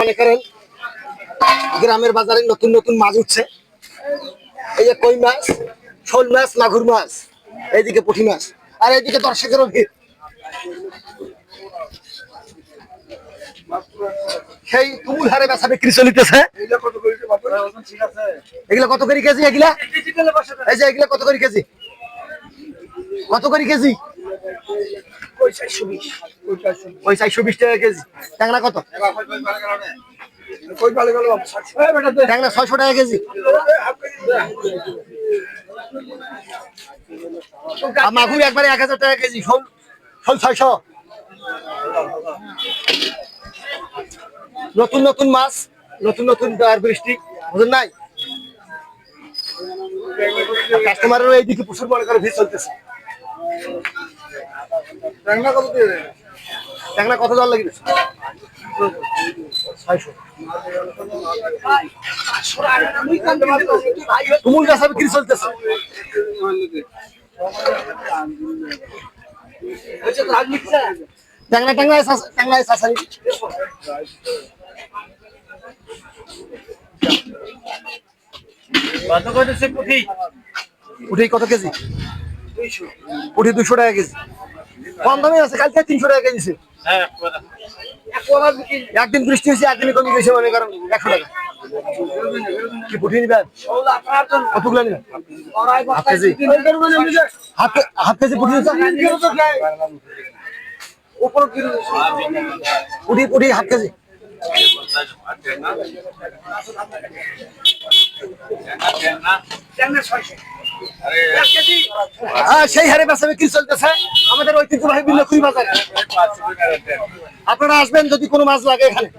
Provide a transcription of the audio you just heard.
মনে করেন গ্রামের বাজারে নতুন নতুন মাছ উঠছে। এই যে কই মাছ, শোল মাছ, মাগুর মাছ, এইদিকে পুঁটি মাছ, আর এইদিকে দর্শকেরও ভিড়। সেই তুমুল হারে বেচা বিক্রি চলিতেছে। এগুলা কত করে কেজি? এগুলা এই যে এগুলা কত করে কেজি? কত করে কেজি? ওই 420 টাকা কেজি। ট্যাংরা কত? ট্যাংরা 600 টাকা কেজি। আর মাগুর একবারে 1000 টাকা কেজি। শোল 600। নতুন নতুন মাছ, নতুন নতুন বৃষ্টি, বুঝেন নাই? কাস্টমারেরও এইদিকে প্রচুর মনে করে ভিড় চলতেছে। ট্যাংরা কত জল লাগবে? 600। তুমুল বেচা বিক্রি চলতেছে। ট্যাংরা ট্যাংরা ট্যাংরা চাষারি পুঁটি কত কেজি? পুঁটি 200 টাকা কেজি। কম দামে আছে, কালকে 300 টাকা কেজি। একদিন বৃষ্টি হয়েছে, একদিন কমে গেছে, মনে করেন 100 টাকা। কি পুঁটি নিবেন? কতগুলো নিবেন? Half KG. হাফ কেজি পুঁটি পুঁটি পুঁটি হাফ কেজি। সেই হারে বেচা বিক্রি চলতেছে আমাদের ঐতিহ্যবাহী বিল্লখুরি বাজারে। আপনারা আসবেন যদি কোনো মাছ লাগে এখানে।